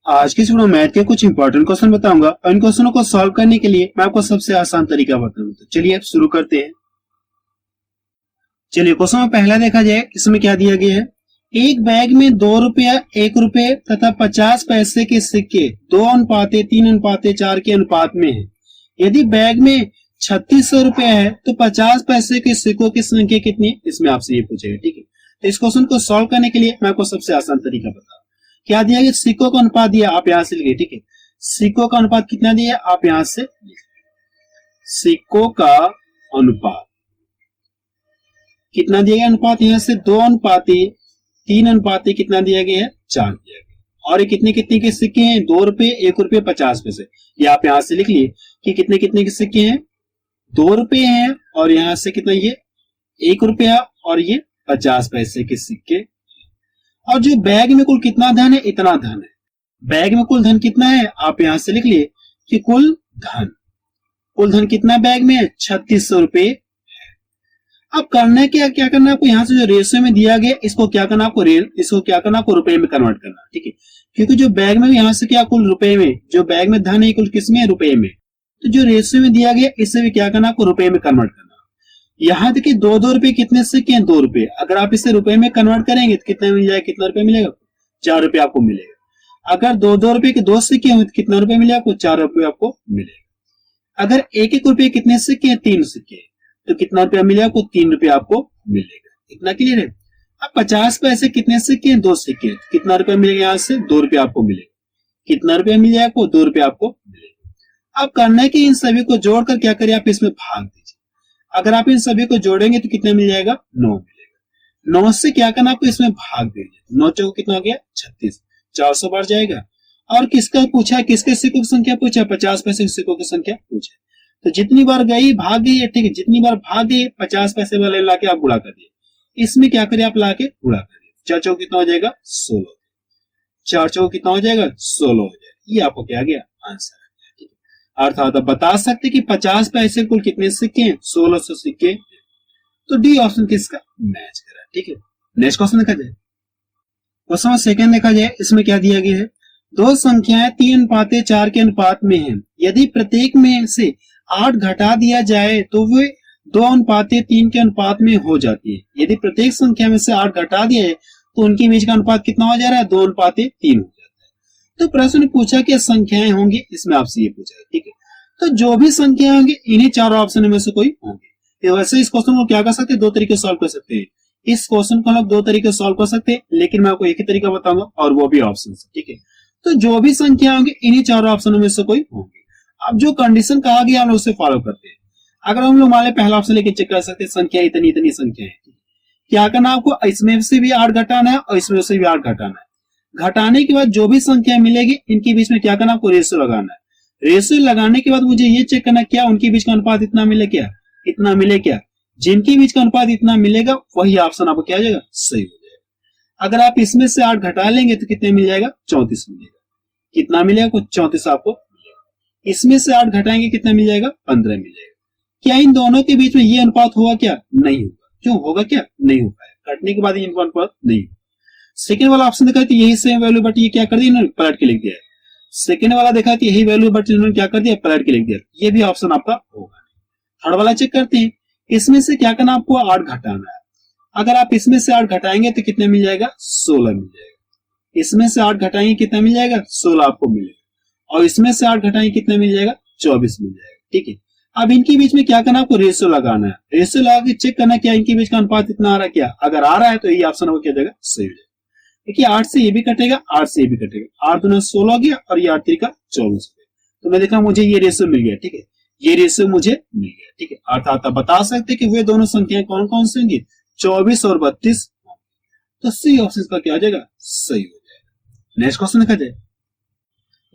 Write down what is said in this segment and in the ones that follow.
आज की वीडियो में मैथ के कुछ इंपॉर्टेंट क्वेश्चन बताऊंगा और इन क्वेश्चनों को सॉल्व करने के लिए मैं आपको सबसे आसान तरीका बताऊंगा। तो चलिए अब शुरू करते हैं। चलिए क्वेश्चन में पहला देखा जाए, इसमें क्या दिया गया है। एक बैग में 2 रुपया, 1 रुपये तथा 50 पैसे के सिक्के 2:3:4 के अनुपात में है। यदि बैग में 3600 रुपया है तो 50 पैसे के सिक्कों की संख्या कितनी है, इसमें आपसे ये पूछेगा। ठीक है, तो इस क्वेश्चन को सॉल्व करने के लिए मैं आपको सबसे आसान तरीका बता। क्या दिया गया, सिक्कों का अनुपात दिया, आप यहां से लिखिए। ठीक है, सिक्कों का अनुपात कितना दिया, आप यहां से सिक्कों का अनुपात कितना दिया गया, अनुपात यहां से 2:3 कितना दिया गया है, 4 दिया गया। और ये कितने कितने के सिक्के हैं, 2 रुपए, 1 रुपये, 50 पैसे। ये आप यहां से लिख लिए कि कितने कितने के सिक्के हैं, 2 रुपये हैं और यहां से कितना, ये 1 रुपया और ये 50 पैसे के सिक्के। और जो बैग में कुल कितना धन है, इतना धन है। बैग में कुल धन कितना है, आप यहां से लिख लिए कि कुल धन कितना बैग में है, 3600 रुपये है। अब करना है क्या करना है आपको, यहां से जो रेशियो में दिया गया इसको क्या करना आपको, आपको रुपए में कन्वर्ट करना। ठीक है, क्योंकि जो बैग में यहां से क्या कुल रुपए में, जो बैग में धन है कुल किसमें है, रुपए में। तो जो रेशियो में दिया गया इससे भी क्या करना आपको, रुपए में कन्वर्ट करना। यहाँ देखिए 2 रुपए कितने सिक्के हैं, 2 रुपए। अगर आप इसे रुपए में कन्वर्ट करेंगे तो कितना मिल जाएगा, कितना रुपए मिलेगा, 4 रुपए आपको मिलेगा। अगर 2 रुपए के 2 सिक्के हों तो कितना रुपए मिलेगा आपको, 4 रुपए आपको मिलेगा। अगर 1 रुपए कितने सिक्के हैं, 3 सिक्के, तो कितना रुपया मिलेगा आपको, 3 रुपया आपको मिलेगा। इतना क्लियर है। अब 50 पैसे कितने सिक्के हैं, 2 सिक्के, कितना रुपया मिलेगा, यहाँ से 2 रुपया आपको मिलेगा। कितना रुपया मिल जाएगा आपको, 2 रुपया आपको मिलेगा। अब करना है कि इन सभी को जोड़कर क्या करिए, आप इसमें भाग दीजिए। अगर आप इन सभी को जोड़ेंगे तो कितना मिल जाएगा, 9 मिलेगा। 9 से क्या करना आपको, इसमें भाग दीजिए। 9 चौक कितना हो गया, 36, 400 बढ़ जाएगा। और किसका पूछा है, किसके सिक्कों की संख्या पूछा है, 50 पैसे के सिक्कों की संख्या पूछा है। तो जितनी बार गई भाग गई है, ठीक है, जितनी बार भाग गई 50 पैसे वाले लाके आप गुणा कर दिए। इसमें क्या करिए, आप लाके गुणा करिए। 4 चौक कितना हो जाएगा, 16। 4 चौक कितना हो जाएगा, 16 हो जाएगा। ये आपको क्या गया, आंसर। अर्थात आप बता सकते कि 50 पैसे कुल कितने सिक्के हैं, 1600 सिक्के। तो डी ऑप्शन किसका मैच करा। ठीक है, नेक्स्ट क्वेश्चन देखा जाए। क्वेश्चन सेकंड देखा जाए, इसमें क्या दिया गया है। 2 संख्याएं 3:4 के अनुपात में हैं। यदि प्रत्येक में से 8 घटा दिया जाए तो वे 2:3 के अनुपात में हो जाती है। यदि प्रत्येक संख्या में से 8 घटा दिया है तो उनके बीच का अनुपात कितना हो जा रहा है, 2:3 हो जाता है। तो प्रश्न पूछा कि संख्याएं होंगी, इसमें आपसे ये पूछा है। ठीक है, तो जो भी संख्या होंगी इन्हीं चारों ऑप्शन में से कोई होंगे। वैसे इस क्वेश्चन को क्या कर सकते हैं, 2 तरीके सॉल्व कर सकते हैं। इस क्वेश्चन को हम लोग 2 तरीके सॉल्व कर सकते हैं, लेकिन मैं आपको एक ही तरीका बताऊंगा और वो भी ऑप्शन से। ठीक है, तो जो भी संख्या होंगी इन्हीं चारों ऑप्शनों में से कोई होंगे। अब जो कंडीशन कहा गया हम लोग उसे फॉलो करते हैं। अगर हम लोग मान लें पहला ऑप्शन लेके चेक कर सकते हैं, संख्या इतनी इतनी संख्या है, क्या करना आपको, इसमें से भी 8 घटाना है और इसमें से भी 8 घटाना है। घटाने के बाद जो भी संख्या मिलेगी इनके बीच में क्या करना आपको, रेशियो लगाना है। रेशियो लगाने के बाद मुझे ये चेक करना क्या उनके बीच का अनुपात इतना मिले, क्या इतना मिले, क्या जिनके बीच का अनुपात इतना मिलेगा वही ऑप्शन आपको क्या आ जाएगा, सही हो जाएगा। अगर आप इसमें से 8 घटा लेंगे तो कितने मिल जाएगा, 34 मिलेगा। कितना मिलेगा, कुछ 34 आपको मिलेगा। इसमें से 8 घटाएंगे कितना मिल जाएगा, 15 मिलेगा। क्या इन दोनों के बीच में ये अनुपात हुआ, क्या नहीं होगा। क्यों होगा, क्या नहीं हो पाएगा, कटने के बाद इनका अनुपात नहीं होगा। सेकेंड वाला ऑप्शन देखा तो यही सेम वैल्यू, बट ये क्या कर दिया इन्होंने, पलट के लिख दिया है। सेकेंड वाला देखा तो यही वैल्यू, बट इन्होंने क्या कर दिया, पलट के लिख दिया। ये भी ऑप्शन आपका होगा। थर्ड वाला चेक करते हैं, इसमें से क्या करना आपको, 8 घटाना है। अगर आप इसमें से 8 घटाएंगे तो कितने मिल जाएगा, 16 मिल जाएगा। इसमें से 8 घटाएंगे कितना मिल जाएगा, 16 आपको मिलेगा। और इसमें से 8 घटाएंगे कितना मिल जाएगा, 24 मिल जाएगा। ठीक है, अब इनके बीच में क्या करना आपको, रेशियो लगाना है। रेशियो लगा के चेक करना क्या इनके बीच का अनुपात इतना आ रहा है, क्या अगर आ रहा है तो ये ऑप्शन आपको क्या जाएगा, सही हो जाएगा। देखिए 8 से ये भी कटेगा, 8 से ये भी कटेगा, 8 दूना 16 हो गया और ये 8 3 का 24 हो गया। तो मैं देखा मुझे ये रेशियो मिल गया। ठीक है, ये रेशियो मुझे मिल गया। ठीक है, अर्थात आप बता सकते कि वे दोनों संख्याएं कौन कौन सी होंगी, 24 और 32। तो सी ऑप्शन का क्या हो जाएगा, सही हो जाएगा। नेक्स्ट क्वेश्चन देखा जाए।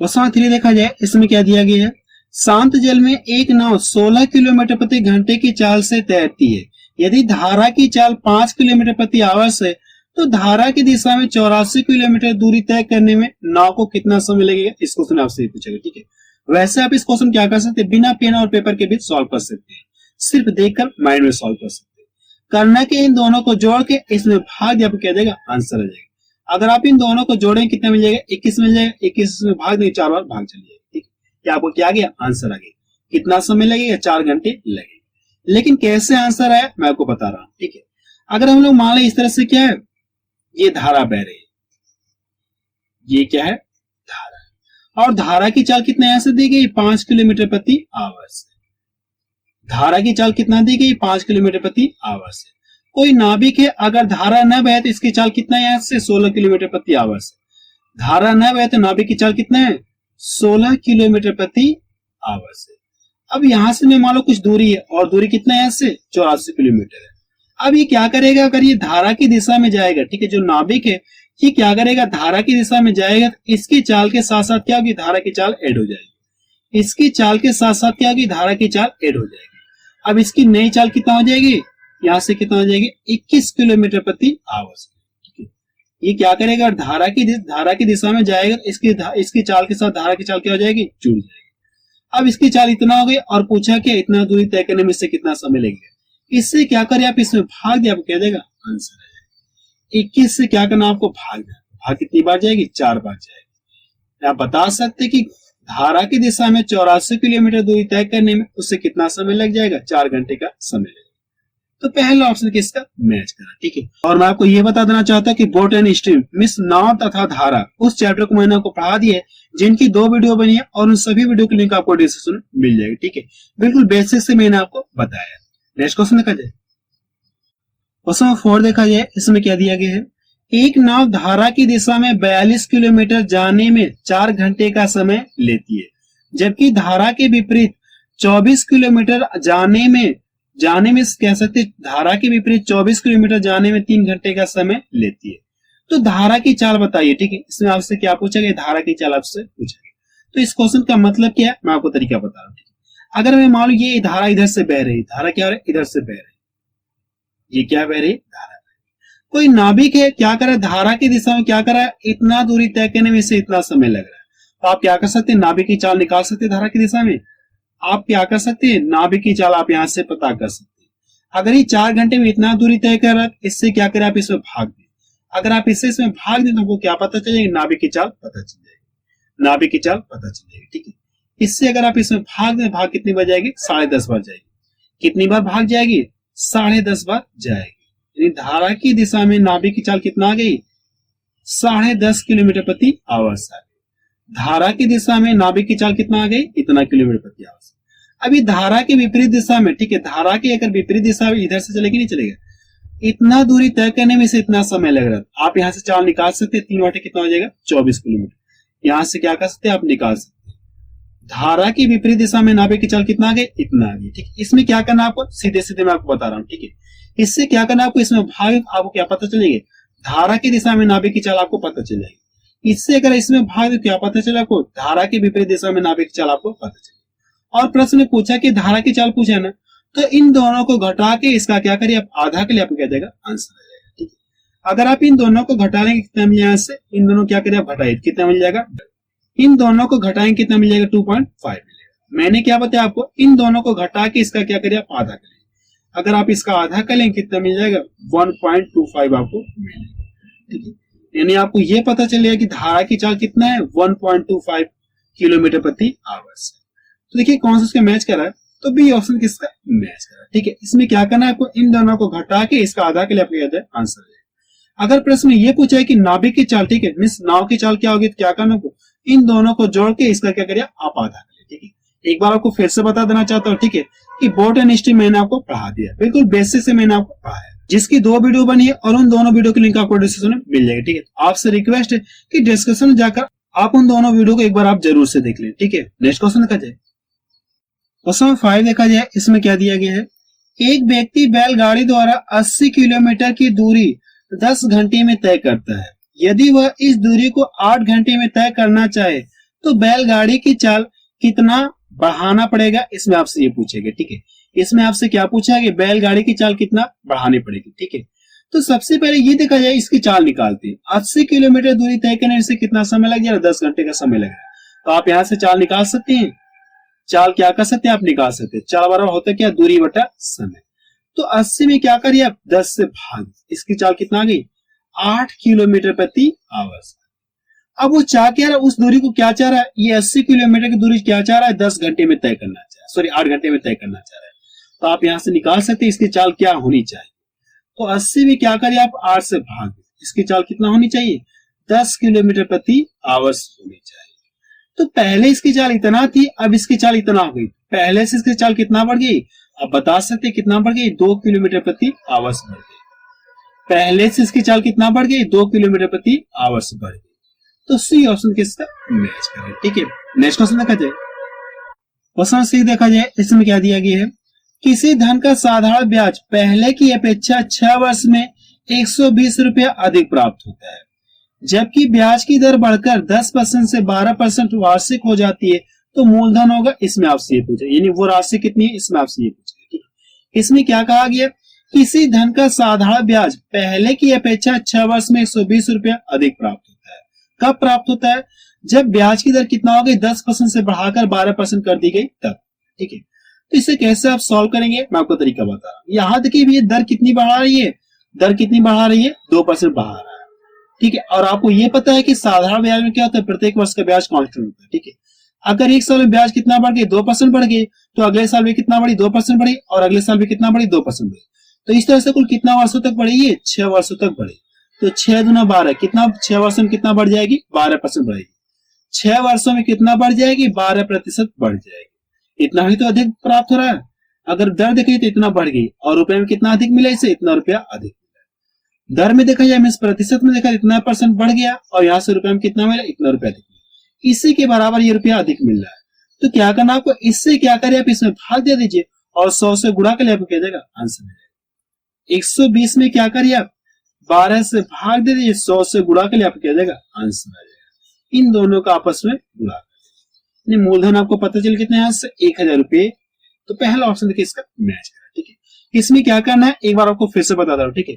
क्वेश्चन 3 देखा जाए, इसमें क्या दिया गया है। शांत जल में एक नाव 16 किलोमीटर प्रति घंटे की चाल से तैरती है। यदि धारा की चाल 5 किलोमीटर प्रति आवर्स है तो धारा की दिशा में 84 किलोमीटर दूरी तय करने में नाव को कितना समय लगेगा, इस क्वेश्चन आपसे पूछेगा। ठीक है, वैसे आप इस क्वेश्चन क्या कर सकते हैं, बिना पेन और पेपर के भी सॉल्व कर सकते हैं, सिर्फ देखकर माइंड में सॉल्व कर सकते हैं। करना के इन दोनों को जोड़ के इसमें भाग दिया, आपको क्या देगा, आंसर आ जाएगा। अगर आप इन दोनों को जोड़ें कितना मिल जाएगा, 21 मिल जाएगा। 21 में भाग देंगे, 4 बार भाग चल जाएगा। ठीक है, आपको क्या आ गया, आंसर आ गया। कितना समय लगेगा, 4 घंटे लगेगा। लेकिन कैसे आंसर आया मैं आपको बता रहा हूं। ठीक है, अगर हम लोग मान लें इस तरह से, क्या है, ये धारा बह रही है, ये क्या है, धारा, और धारा की चाल कितना यहां से दी गई, 5 किलोमीटर प्रति आवर से। धारा की चाल कितना दी गई, 5 किलोमीटर प्रति आवर से। कोई नाभिक है, अगर धारा न बहे तो इसकी चाल कितना है, यहां से 16 किलोमीटर प्रति आवर से। धारा न बहे तो नाभिक की चाल कितना है, 16 किलोमीटर प्रति आवर से। अब यहां से मैं मान लो कुछ दूरी है, और दूरी कितना है यहां से, 84 किलोमीटर है। अब ये क्या करेगा, अगर ये धारा की दिशा में जाएगा, ठीक है, जो नाभिक है ये क्या करेगा, धारा की दिशा में जाएगा, इसकी चाल के साथ साथ क्या होगी, धारा की चाल ऐड हो जाएगी। इसकी चाल के साथ साथ क्या होगी, धारा की चाल ऐड हो जाएगी। अब इसकी नई चाल कितना हो जाएगी, यहां से कितना हो जाएगी, 21 किलोमीटर प्रति आवर से। ठीक है, ये क्या करेगा, धारा की दिशा में जाएगा, इसकी चाल के साथ धारा की चाल क्या हो जाएगी, जुड़ जाएगी। अब इसकी चाल इतना हो गई, और पूछा क्या, इतना दूरी तय करने में इससे कितना समय लगेगा। इससे क्या करें, आप इसमें भाग दे, आपको क्या देगा, आंसर आ जाएगा। 21 से क्या करना, आपको भाग देना। भाग कितनी बार जाएगी, 4 बार जाएगी। आप बता सकते कि धारा की दिशा में 84 किलोमीटर दूरी तय करने में उससे कितना समय लग जाएगा, 4 घंटे का समय लगेगा। तो पहला ऑप्शन किसका मैच करा। ठीक है, और मैं आपको यह बता देना चाहता कि बोट एंड स्ट्रीम मिस नाव तथा धारा, उस चैप्टर को मैंने आपको पढ़ा दिया है, जिनकी 2 वीडियो बनी है, और उन सभी वीडियो की लिंक आपको डिस्क्रिप्शन में मिल जाएगी। ठीक है, बिल्कुल बेसिक से मैंने आपको बताया। नेक्स्ट क्वेश्चन देखा जाए, क्वेश्चन नंबर 4 देखा जाए, इसमें क्या दिया गया है, एक नाव धारा की दिशा में 42 किलोमीटर जाने में 4 घंटे का समय लेती है, जबकि धारा के विपरीत 24 किलोमीटर जाने में कह सकते, धारा के विपरीत 24 किलोमीटर जाने में 3 घंटे का समय लेती है। तो धारा की चाल बताइए। ठीक है, इसमें आपसे क्या पूछा गया, धारा की चाल आपसे पूछा गया। तो इस क्वेश्चन का मतलब क्या है, मैं आपको तरीका बता रहा हूँ। अगर मैं मान लो ये धारा इधर से बह रही, धारा क्या हो रहा है, इधर से बह रही, ये क्या बह रही, धारा। कोई नाभिक है, क्या कर रहा है, धारा की दिशा में क्या कर रहा है, इतना दूरी तय करने में इसे इतना समय लग रहा है। तो आप क्या कर सकते हैं, नाभिक की चाल निकाल सकते हैं। धारा की दिशा में आप क्या कर सकते हैं, नाभिक की चाल आप यहां से पता कर सकते हैं। अगर ये 4 घंटे में इतना दूरी तय कर रहा है, इससे क्या करें, आप इसमें भाग दें। अगर आप इसमें भाग दें तो आपको क्या पता चलेगा, नाभिक की चाल पता चल जाएगी। नाभिक की चाल पता चल जाएगी। ठीक है, इससे अगर आप इसमें भाग दें, भाग कितनी बार जाएगी, 10.5 बार जाएगी। कितनी बार भाग जाएगी, 10.5 बार जाएगी। यानी धारा की दिशा में नाभिक की चाल कितना आ गई, 10.5 किलोमीटर प्रति आवर से। धारा की दिशा में नाभिक की चाल कितना आ गई, इतना किलोमीटर प्रति आवर से। अभी धारा के विपरीत दिशा में, ठीक है, धारा की अगर विपरीत दिशा में इधर से चलेगी, नहीं चलेगा, इतना दूरी तय करने में से इतना समय लग रहा है। आप यहां से चाल निकाल सकते हैं, 3 बटे कितना हो जाएगा, 24 किलोमीटर। यहां से क्या कर सकते हैं, आप निकाल सकते हैं। धारा की विपरीत दिशा में नाभिक की चाल कितना आ गई, इतना आ गई। ठीक है, इसमें क्या करना आपको, सीधे सीधे मैं आपको बता रहा हूँ। ठीक है, इससे क्या करना आपको, इसमें भाग, आपको क्या पता चलेगा, धारा की दिशा में नाभिक की चाल आपको पता चल जाएगी। इससे अगर इसमें भाग तो क्या पता चला आपको, धारा की विपरीत दिशा में नाभिक की चाल आपको पता चलेगी। और प्रश्न ने पूछा कि धारा की चाल पूछा ना, तो इन दोनों को घटा के इसका क्या करिए, आप आधा के लिए आपको क्या देगा, आंसर आ जाएगा। ठीक है, अगर आप इन दोनों को घटा लेंगे कितना मिल जाएगा, से इन दोनों क्या करिए, आप घटाइए, कितना मिल जाएगा, इन दोनों को घटाएंगे कितना मिल जाएगा, 2.5 मिलेगा। मैंने क्या बताया आपको, इन दोनों को घटा के इसका क्या करिए, आप आधा करेंगे। अगर आप इसका आधा करेंगे कितना मिल जाएगा, 1.25 आपको मिलेगा। ठीक है, यानी आपको ये पता चलेगा कि धारा की चाल कितना है, 1.25 किलोमीटर प्रति आवर से। तो देखिए कौन सा इसका मैच कर रहा है, तो बी ऑप्शन किसका मैच कर रहा है। ठीक है, इसमें क्या करना है आपको, इन दोनों को घटा के इसका आधा के लिए आपको याद है आंसर है। अगर प्रश्न में ये पूछा है कि नाभिक की चाल, ठीक है, मींस नाव की चाल क्या होगी, तो क्या करना आपको, इन दोनों को जोड़ के इसका क्या करिए, आप आधा करिए। ठीक है, एक बार आपको फिर से बता देना चाहता हूँ। ठीक है, कि बोट एंड स्ट्रीम मैंने आपको पढ़ा दिया, बिल्कुल बेसिक से मैंने आपको पढ़ाया, जिसकी 2 वीडियो बनी है, और उन दोनों वीडियो की लिंक आपको डिस्क्रिप्शन में मिल जाएगी। ठीक है, आपसे रिक्वेस्ट है कि डिस्क्रिप्शन में जाकर आप उन दोनों वीडियो को एक बार आप जरूर से देख लें। ठीक है, नेक्स्ट क्वेश्चन देखा जाए, क्वेश्चन नंबर 5 देखा जाए, इसमें क्या दिया गया है, एक व्यक्ति बैलगाड़ी द्वारा 80 किलोमीटर की दूरी 10 घंटे में तय करता है। यदि वह इस दूरी को 8 घंटे में तय करना चाहे तो बैलगाड़ी की चाल कितना बढ़ाना पड़ेगा, इसमें आपसे ये पूछेगा। ठीक है, इसमें आपसे क्या पूछा है, बैलगाड़ी की चाल कितना बढ़ानी पड़ेगी। ठीक है, तो सबसे पहले ये देखा जाए, इसकी चाल निकालते हैं। 80 किलोमीटर दूरी तय करने से कितना समय लग जाएगा, 10 घंटे का समय लगेगा। तो आप यहां से चाल निकाल सकते हैं। चाल क्या कर सकते हैं, आप निकाल सकते हैं। चाल बराबर होता है क्या, दूरी बटा समय। तो 80 में क्या करिए आप, 10 से भाग, इसकी चाल कितना आ गई, 8 किलोमीटर प्रति आवर्स। अब वो चाह क्या रहा है, उस दूरी को क्या चाह रहा है, ये 80 किलोमीटर की दूरी क्या चाह रहा है, 10 घंटे में तय करना चाह रहा है, सॉरी 8 घंटे में तय करना चाह रहा है। तो आप यहां से निकाल सकते हैं इसकी चाल क्या होनी चाहिए। तो 80 में क्या करिए आप 8 से भाग, इसकी चाल कितना होनी चाहिए, 10 किलोमीटर प्रति आवर्स होनी चाहिए। तो पहले इसकी चाल इतना थी, अब इसकी चाल इतना हो गई। पहले से इसकी चाल कितना बढ़ गई, आप बता सकते हैं कितना बढ़ गई, 2 किलोमीटर प्रति आवर्स बढ़ गई। पहले से इसकी चाल कितना बढ़ गई, 2 किलोमीटर प्रति आवर्स बढ़ गई। तो सी ऑप्शन किसका मैच करें। ठीक है, नेक्स्ट क्वेश्चन देखा जाए। क्वेश्चन सी देखा जाए, इसमें क्या दिया गया है, किसी धन का साधारण ब्याज पहले की अपेक्षा 6 वर्ष में 120 रुपया अधिक प्राप्त होता है, जबकि ब्याज की दर बढ़कर 10% से 12% वार्षिक हो जाती है, तो मूलधन होगा। इसमें आपसे ये पूछे, यानी वो राशि कितनी है, इसमें आपसे ये पूछे। इसमें क्या कहा गया, किसी धन का साधारण ब्याज पहले की अपेक्षा 6 वर्ष में 120 रुपया अधिक प्राप्त होता है। कब प्राप्त होता है, जब ब्याज की दर कितना हो गई, 10% से बढ़ाकर 12% कर दी गई तब। ठीक है, तो इसे कैसे आप सॉल्व करेंगे, मैं आपको तरीका बता रहा हूं। यहां देखिए ये दर कितनी बढ़ा रही है, दर कितनी बढ़ा रही है, 2% बढ़ा रहा है। ठीक है, और आपको ये पता है कि साधारण ब्याज में क्या होता है, प्रत्येक वर्ष का ब्याज कांस्टेंट होता है। ठीक है, अगर एक साल में ब्याज कितना बढ़ गई, 2% बढ़ गई, तो अगले साल में कितना बढ़ी, 2% बढ़ी, और अगले साल में कितना बढ़ी, 2% बढ़ी। तो इस तरह से कुल कितना वर्षों तक बढ़ी है, 6 वर्षों तक बढ़ी। तो 6 दूना 12, कितना 6 वर्षों में कितना बढ़ जाएगी, 12% बढ़ेगी। 6 वर्षों में कितना बढ़ जाएगी, 12% बढ़ जाएगी। इतना ही तो अधिक प्राप्त हो रहा है। अगर दर देखिए तो इतना बढ़ गई, और रुपए में कितना अधिक मिला, इसे इतना रुपया अधिक मिला। दर में देखा जाए, मीन्स प्रतिशत में देखा इतना % बढ़ गया, और यहाँ से रुपए में कितना मिला, इतना रुपया अधिक मिला। इसी के बराबर ये रुपया अधिक मिल रहा है। तो क्या करना आपको, इससे क्या करिए आप इसमें भाग दे दीजिए, और 100 से गुणा कर लिया, आपको क्या देगा, आंसर मिलेगा। 120 में क्या करिए आप 12 से भाग दे दीजिए, 100 से गुणा कर लिया, आपको क्या देगा, आंसर आ जाएगा। इन दोनों का आपस में गुणा कर दीजिए, मूलधन आपको पता चल कितने, यहाँ से 1000 रुपये। तो पहला ऑप्शन देखिए इसका मैच करा। ठीक है, इसमें क्या करना है, एक बार आपको फिर से बता दे रहा हूं। ठीक है,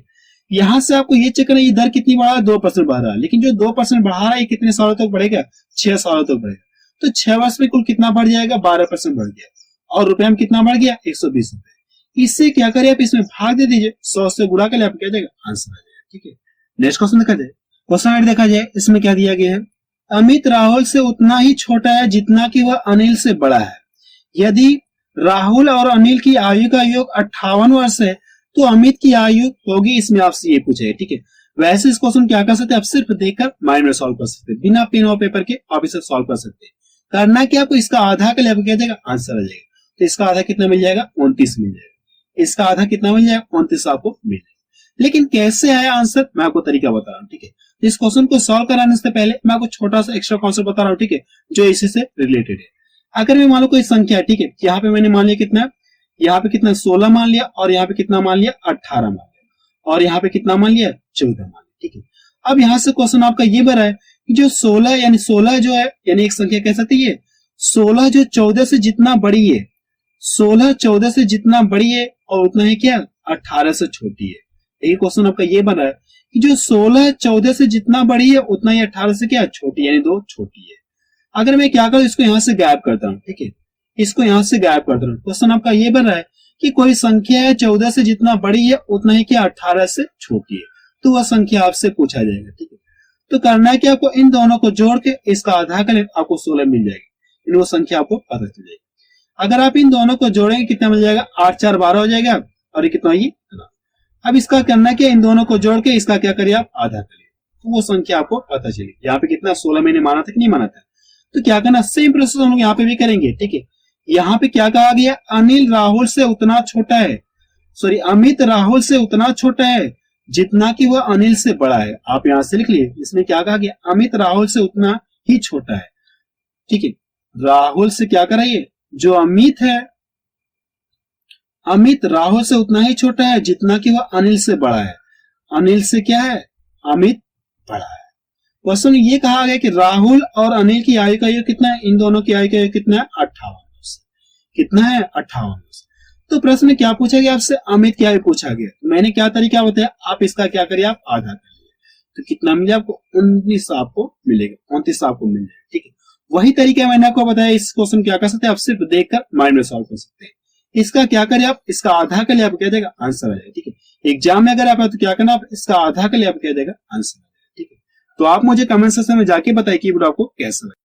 यहां से आपको ये चेक करना है, ये दर कितनी बढ़ा है, 2% बढ़ रहा है, लेकिन जो 2% बढ़ा रहा है, ये कितने सालों तक बढ़ेगा, 6 सालों तक बढ़ेगा। तो 6 वर्ष में कुल कितना बढ़ जाएगा, 12% बढ़ गया, और रुपए में कितना बढ़ गया, 120 रुपए। इससे क्या करिए आप इसमें भाग दे दीजिए, 100 से गुणा कर लिया, आपको क्या देगा, आंसर आ जाएगा। ठीक है, नेक्स्ट क्वेश्चन देखा जाए। क्वेश्चन 8 देखा जाए, इसमें क्या दिया गया है, अमित राहुल से उतना ही छोटा है जितना कि वह अनिल से बड़ा है। यदि राहुल और अनिल की आयु का योग 58 वर्ष है, तो अमित की आयु होगी, इसमें आपसे ये पूछे। ठीक है, वैसे इस क्वेश्चन क्या कर सकते हैं, आप सिर्फ देखकर माइंड में सॉल्व कर सकते हैं, बिना पेन और पेपर के आप इसे सॉल्व कर सकते हैं। करना क्या, आपको इसका आधा के लिए आपको क्या देगा, आंसर आ जाएगा। तो इसका आधा कितना मिल जाएगा, 29 मिल जाएगा। इसका आधा कितना मिल जाएगा, 29 आपको मिल जाएगा। लेकिन कैसे आया आंसर, मैं आपको तरीका बता रहा हूँ। ठीक है, इस क्वेश्चन को सॉल्व कराने से पहले मैं आपको छोटा सा एक्स्ट्रा कॉन्सेप्ट बता रहा हूँ। ठीक है, जो इसी से रिलेटेड है। अगर मैं मान लो कोई संख्या है, ठीक है, यहाँ पे मैंने मान लिया कितना, यहाँ पे कितना 16 मान लिया, और यहाँ पे कितना मान लिया, 18 मान लिया, और यहाँ पे कितना मान लिया, 14 मान लिया। ठीक है, अब यहाँ से क्वेश्चन आपका ये बना है कि जो 16 यानी 16 जो है, यानी एक संख्या कह सकते हैं, 16 जो 14 से जितना बड़ी है, 16 14 से जितना बड़ी है, और उतना ही क्या, 18 से छोटी है। ये क्वेश्चन आपका ये बना है कि जो 16 14 से जितना बड़ी है, उतना ही 18 से क्या, छोटी, यानी 2 छोटी है। अगर मैं क्या करूं, इसको यहां से गायब करता हूं। ठीक है, इसको यहां से गायब करता हूं। क्वेश्चन आपका ये बन रहा है कि कोई संख्या है 14 से जितना बड़ी है, उतना ही क्या, 18 से छोटी है, तो वह संख्या आपसे पूछा जाएगा। ठीक है, तो करना है कि आपको इन दोनों को जोड़ के इसका आधा कर ले, आपको 16 मिल जाएगी, इन वो संख्या आपको पता चल जाएगी। अगर आप इन दोनों को जोड़ेंगे कितना मिल जाएगा, 8 4 12 हो जाएगा, और ये कितना, ये। अब इसका करना क्या, इन दोनों को जोड़ के इसका क्या करिए आप, आधा करिए, तो वो संख्या आपको पता चली। यहाँ पे कितना 16 मैंने माना था कि नहीं माना था, तो क्या करना, सेम प्रोसेस हम लोग यहाँ पे भी करेंगे। ठीक है, यहाँ पे क्या कहा गया, अनिल राहुल से उतना छोटा है, सॉरी अमित राहुल से उतना छोटा है जितना कि वह अनिल से बड़ा है। आप यहां से लिख लिए, इसमें क्या कहा गया, अमित राहुल से उतना ही छोटा है। ठीक है, राहुल से क्या कराइए, जो अमित है, अमित राहुल से उतना ही छोटा है जितना कि वह अनिल से बड़ा है। अनिल से क्या है, अमित बड़ा है। क्वेश्चन ये कहा गया कि राहुल और अनिल की आयु का योग कितना है, इन दोनों की आयु का योग कितना है, 58 वर्ष। कितना है, 58 वर्ष। तो प्रश्न में क्या पूछा गया आपसे, अमित की आयु पूछा गया। मैंने क्या तरीका बताया, आप इसका क्या करिए, आप आधा करिए, तो कितना मिले आपको, 19 आपको मिलेगा, 29 आपको मिल जाएगा। ठीक है, वही तरीका मैंने आपको बताया। इस क्वेश्चन क्या कर सकते हैं, आप सिर्फ देखकर माइंड में सॉल्व कर सकते हैं। इसका क्या करिए आप, इसका आधा कर लिया, आपको क्या देगा, आंसर आ जाएगा। ठीक है, एग्जाम में अगर आप तो क्या करना, आप इसका आधा के लिए आप क्या देगा आंसर। ठीक है, तो आप मुझे कमेंट सेक्शन में जाके बताइए कि वीडियो आपको कैसा लगा।